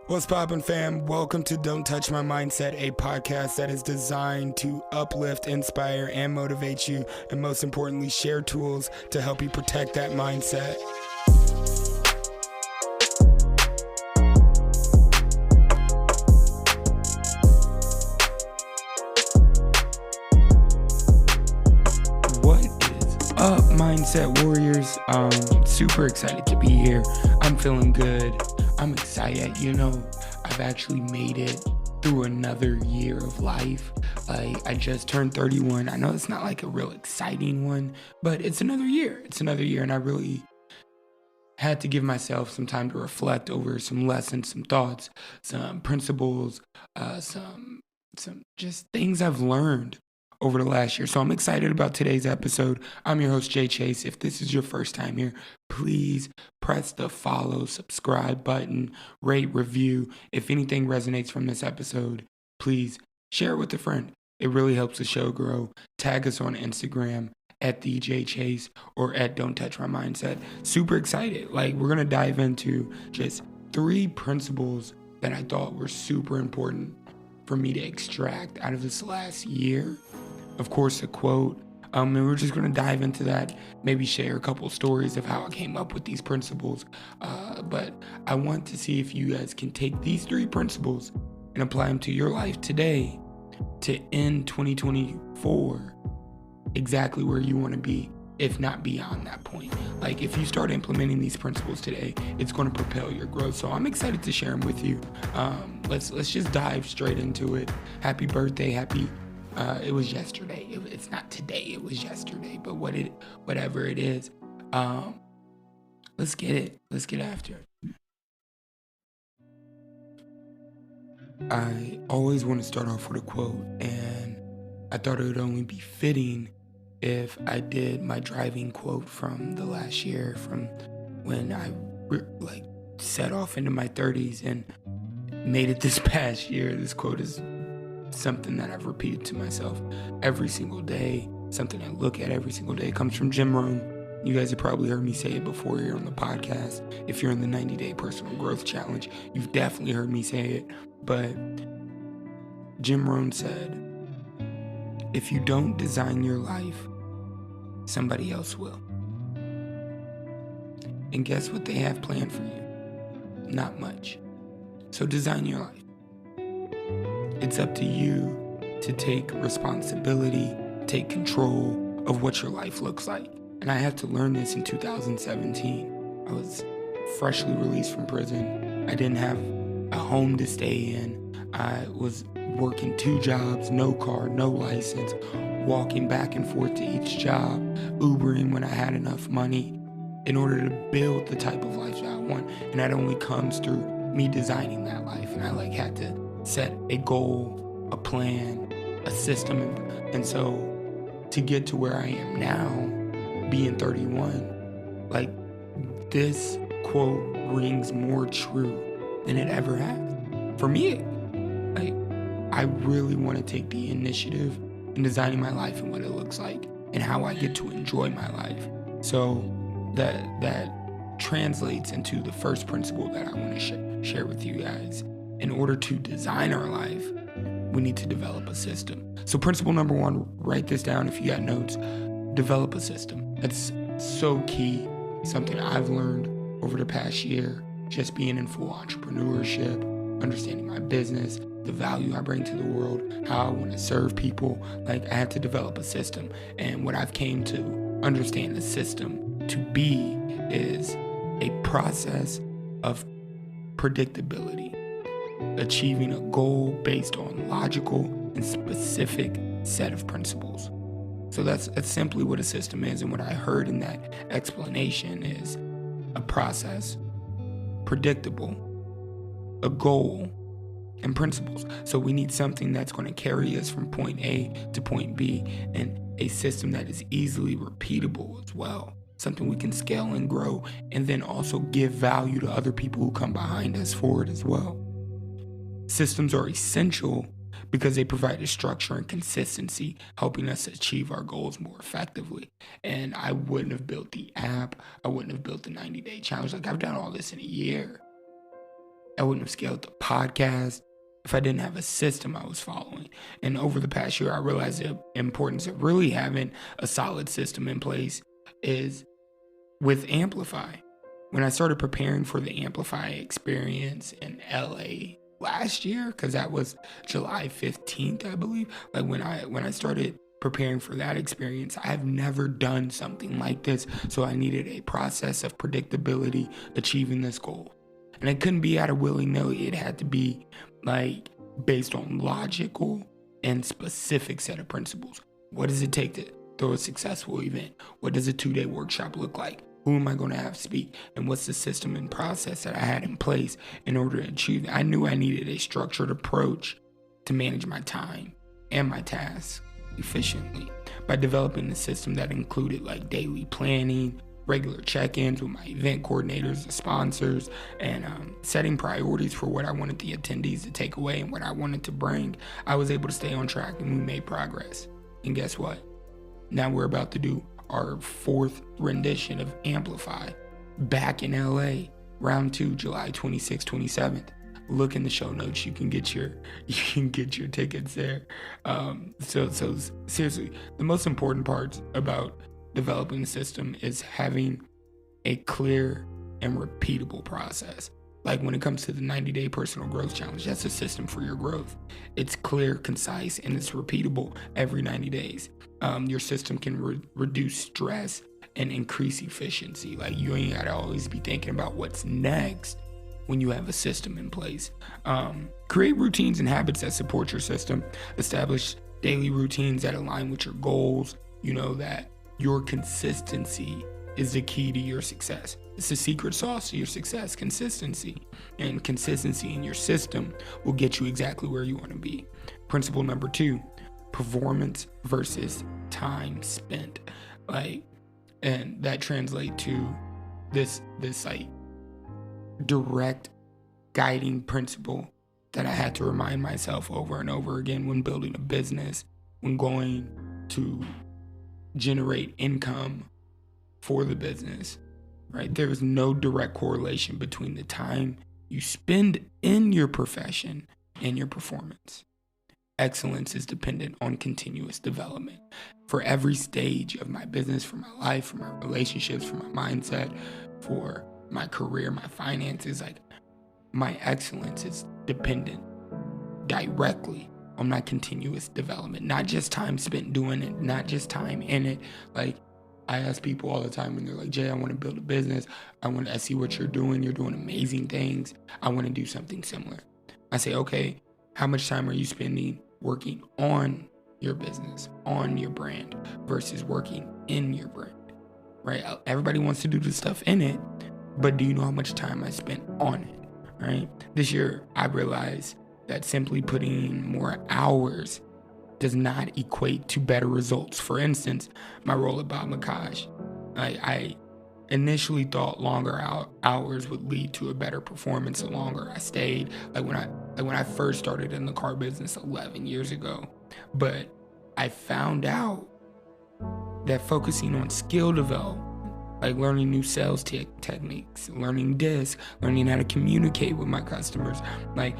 What's poppin', fam? Welcome to Don't Touch My Mindset, a podcast that is designed to uplift, inspire, and motivate you, and most importantly, share tools to help you protect that mindset. What is up, Mindset Warriors? Super excited to be here. I'm feeling good. I'm excited. I've actually made it through another year of life. I just turned 31. I know it's not like a real exciting one, but it's another year. And I really had to give myself some time to reflect over some lessons, some thoughts, some principles, some just things I've learned over the last year. So I'm excited about today's episode. I'm your host, Jay Chase. If this is your first time here, please press the follow, subscribe button, rate, review. If anything resonates from this episode, please share it with a friend. It really helps the show grow. Tag us on Instagram at @TheJChase or at Don't Touch My Mindset. Super excited. We're going to dive into just 3 principles that I thought were super important for me to extract out of this last year. Of course, a quote. And we're just going to dive into that, maybe share a couple stories of how I came up with these principles. But I want to see if you guys can take these 3 principles and apply them to your life today to end 2024 exactly where you want to be, if not beyond that point. If you start implementing these principles today, it's going to propel your growth. So I'm excited to share them with you. Let's just dive straight into it. Happy birthday. It was yesterday. It's not today. It was yesterday. But whatever it is, let's get it. Let's get after it. I always want to start off with a quote, and I thought it would only be fitting if I did my driving quote from the last year, from when I set off into my 30s and made it this past year. This quote is something that I've repeated to myself every single day, something I look at every single day. It comes from Jim Rohn. You guys have probably heard me say it before here on the podcast. If you're in the 90-day personal growth challenge, you've definitely heard me say it. But Jim Rohn said, if you don't design your life, somebody else will. And guess what they have planned for you? Not much. So design your life. It's up to you to take responsibility, take control of what your life looks like. And I had to learn this in 2017. I was freshly released from prison. I didn't have a home to stay in. I was working 2 jobs, no car, no license, walking back and forth to each job, Ubering when I had enough money in order to build the type of life that I want. And that only comes through me designing that life. And I had to set a goal, a plan, a system. And so to get to where I am now, being 31, this quote rings more true than it ever has. For me, I really want to take the initiative in designing my life and what it looks like and how I get to enjoy my life. So that translates into the first principle that I want to share with you guys. In order to design our life, we need to develop a system. So principle number 1, write this down if you got notes. Develop a system. That's so key. Something I've learned over the past year, just being in full entrepreneurship, understanding my business, the value I bring to the world, how I want to serve people. I had to develop a system. And what I've came to understand the system to be is a process of predictability, achieving a goal based on logical and specific set of principles. So that's simply what a system is. And what I heard in that explanation is a process, predictable, a goal, and principles. So we need something that's going to carry us from point A to point B, and a system that is easily repeatable as well. Something we can scale and grow, and then also give value to other people who come behind us for it as well. Systems are essential because they provide a structure and consistency, helping us achieve our goals more effectively. And I wouldn't have built the app. I wouldn't have built the 90-day challenge. I've done all this in a year. I wouldn't have scaled the podcast if I didn't have a system I was following. And over the past year, I realized the importance of really having a solid system in place is with Amplify. When I started preparing for the Amplify Experience in LA last year, because that was July 15th, I believe, like when I started preparing for that experience, I've never done something like this. So I needed a process of predictability achieving this goal. And it couldn't be out of willy-nilly. It had to be like based on logical and specific set of principles. What does it take to throw a successful event? What does a 2-day workshop look like? Who am I going to have speak? And what's the system and process that I had in place in order to achieve that? I knew I needed a structured approach to manage my time and my tasks efficiently by developing a system that included like daily planning, regular check-ins with my event coordinators, the sponsors, and setting priorities for what I wanted the attendees to take away and what I wanted to bring. I was able to stay on track and we made progress. And guess what? Now we're about to do our 4th rendition of Amplify back in LA, round 2, July 26th, 27th. Look in the show notes. You can get your tickets there. So seriously, the most important parts about developing the system is having a clear and repeatable process. Like when it comes to the 90-day personal growth challenge, that's a system for your growth. It's clear, concise, and it's repeatable every 90 days. Your system can reduce stress and increase efficiency. Like you ain't gotta always be thinking about what's next when you have a system in place. Create routines and habits that support your system. Establish daily routines that align with your goals. You know that your consistency is the key to your success. It's the secret sauce to your success, consistency. And consistency in your system will get you exactly where you want to be. Principle number 2, performance versus time spent. And that translates to this like direct guiding principle that I had to remind myself over and over again when building a business, when going to generate income for the business, right? There is no direct correlation between the time you spend in your profession and your performance. Excellence is dependent on continuous development. For every stage of my business, for my life, for my relationships, for my mindset, for my career, my finances, like my excellence is dependent directly on my continuous development, not just time spent doing it, not just time in it. Like I ask people all the time when they're like, Jay, I want to build a business. I see what you're doing. You're doing amazing things. I want to do something similar. I say, okay, how much time are you spending working on your business, on your brand versus working in your brand, right? Everybody wants to do the stuff in it, but do you know how much time I spent on it, right? This year, I realized that simply putting in more hours does not equate to better results. For instance, my role at Bob McCosh, I initially thought longer hours would lead to a better performance the longer I stayed. Like when I first started in the car business 11 years ago, but I found out that focusing on skill development, like learning new sales techniques, learning disc, learning how to communicate with my customers, like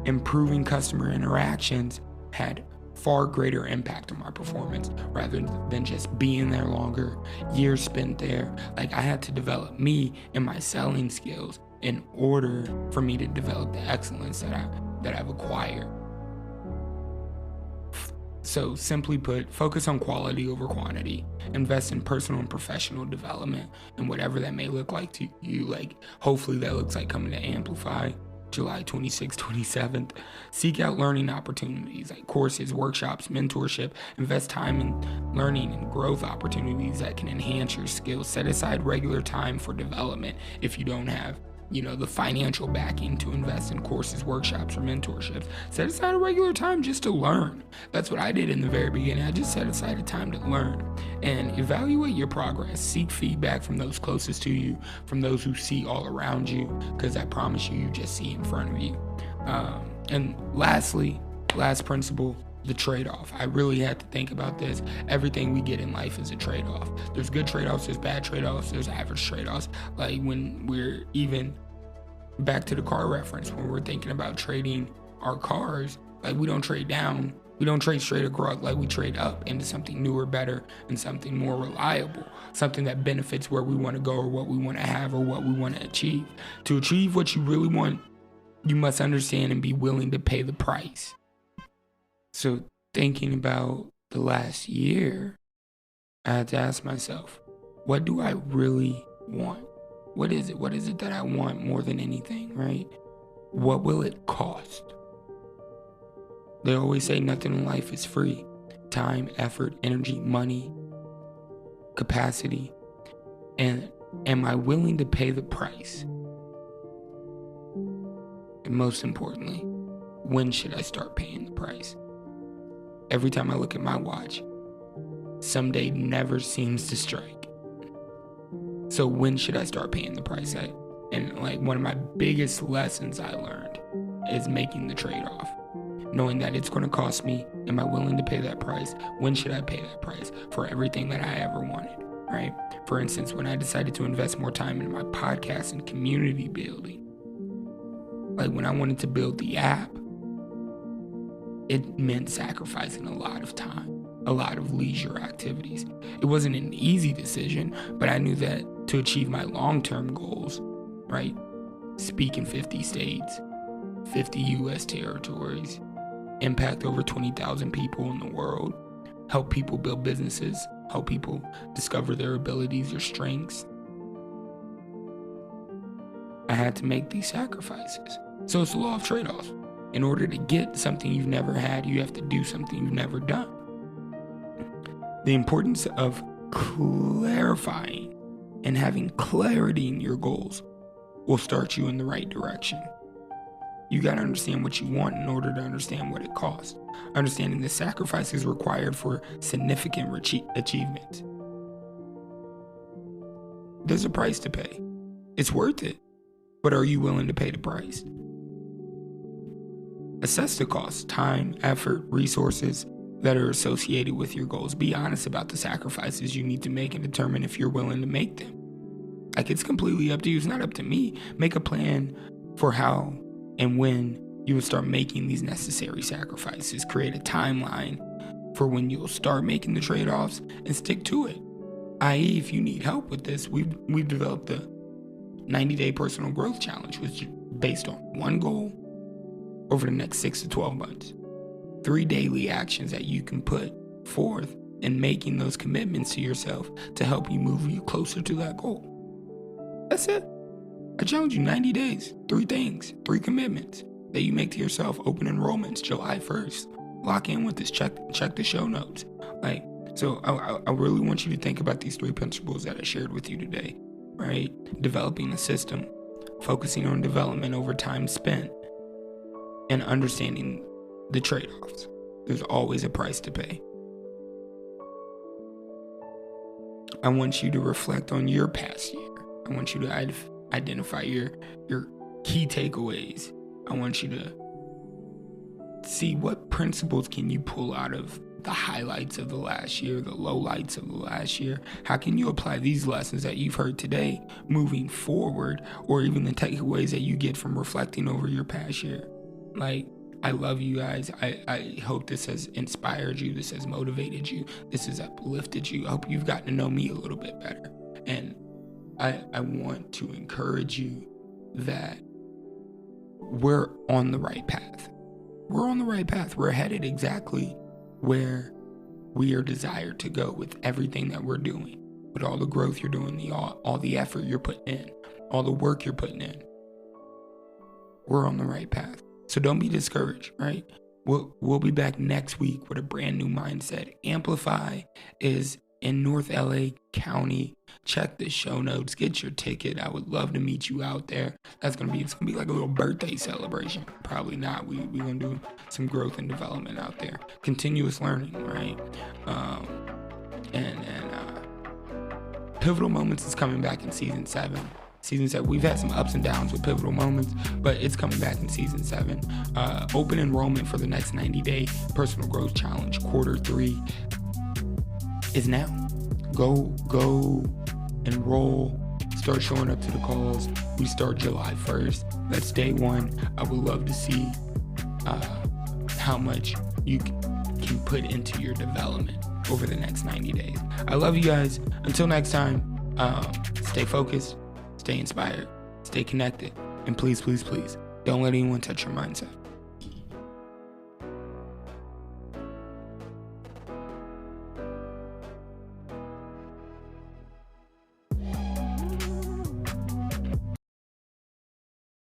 improving customer interactions had far greater impact on my performance rather than just being there longer, years spent there. Like I had to develop me and my selling skills in order for me to develop the excellence that I've acquired. So simply put, focus on quality over quantity. Invest in personal and professional development and whatever that may look like to you. Like hopefully that looks like coming to Amplify July 26th, 27th. Seek out learning opportunities like courses, workshops, mentorship. Invest time in learning and growth opportunities that can enhance your skills. Set aside regular time for development if you don't have the financial backing to invest in courses, workshops, or mentorships. Set aside a regular time just to learn. That's what I did in the very beginning. I just set aside a time to learn and evaluate your progress. Seek feedback from those closest to you, from those who see all around you, because I promise you just see in front of you. And lastly, last principle, the trade-off. I really had to think about this. Everything we get in life is a trade-off. There's good trade-offs, there's bad trade-offs, there's average trade-offs. Like when we're even back to the car reference, when we're thinking about trading our cars, like we don't trade down, we don't trade straight across, like we trade up into something newer, better, and something more reliable, something that benefits where we want to go or what we want to have or what we want to achieve. To achieve what you really want, you must understand and be willing to pay the price. So thinking about the last year, I had to ask myself, what do I really want? What is it? What is it that I want more than anything, right? What will it cost? They always say nothing in life is free. Time, effort, energy, money, capacity. And am I willing to pay the price? And most importantly, when should I start paying the price? Every time I look at my watch, someday never seems to strike. So when should I start paying the price? And like one of my biggest lessons I learned is making the trade-off. Knowing that it's going to cost me, am I willing to pay that price? When should I pay that price for everything that I ever wanted, right? For instance, when I decided to invest more time in my podcast and community building, like when I wanted to build the app, it meant sacrificing a lot of time, a lot of leisure activities. It wasn't an easy decision, but I knew that to achieve my long-term goals, right? Speak in 50 states, 50 US territories, impact over 20,000 people in the world, help people build businesses, help people discover their abilities, their strengths. I had to make these sacrifices. So it's the law of trade-offs. In order to get something you've never had, you have to do something you've never done. The importance of clarifying and having clarity in your goals will start you in the right direction. You got to understand what you want in order to understand what it costs. Understanding the sacrifices required for significant achievements. There's a price to pay. It's worth it. But are you willing to pay the price? Assess the cost, time, effort, resources that are associated with your goals. Be honest about the sacrifices you need to make and determine if you're willing to make them. Like, it's completely up to you. It's not up to me. Make a plan for how and when you will start making these necessary sacrifices. Create a timeline for when you'll start making the trade-offs and stick to it. I.e., if you need help with this, we've developed the 90-day personal growth challenge, which is based on one goal over the next 6 to 12 months. 3 daily actions that you can put forth in making those commitments to yourself to help you move you closer to that goal. That's it. I challenge you, 90 days, 3 things, 3 commitments that you make to yourself. Open enrollments July 1st. Lock in with this. Check the show notes. So I really want you to think about these 3 principles that I shared with you today, right? Developing a system, focusing on development over time spent, and understanding the trade-offs. There's always a price to pay. I want you to reflect on your past year. I want you to identify your key takeaways. I want you to see what principles can you pull out of the highlights of the last year, the lowlights of the last year. How can you apply these lessons that you've heard today moving forward, or even the takeaways that you get from reflecting over your past year? Like, I love you guys. I hope this has inspired you. This has motivated you. This has uplifted you. I hope you've gotten to know me a little bit better. And I want to encourage you that we're on the right path. We're on the right path. We're headed exactly where we are desired to go with everything that we're doing, with all the growth you're doing, all the effort you're putting in, all the work you're putting in. We're on the right path. So don't be discouraged, right? We'll be back next week with a brand new mindset. Amplify is in North LA County. Check the show notes. Get your ticket. I would love to meet you out there. It's gonna be like a little birthday celebration. Probably not. We're gonna do some growth and development out there. Continuous learning, right? And Pivotal Moments is coming back in season 7. Season 7, we've had some ups and downs with Pivotal Moments, but it's coming back in season 7. Open enrollment for the next 90-day personal growth challenge, quarter 3, is now. Go enroll, start showing up to the calls. We start July 1st. That's day one. I would love to see how much you can put into your development over the next 90 days. I love you guys. Until next time, stay focused, stay inspired, stay connected, and please, please, please, don't let anyone touch your mindset.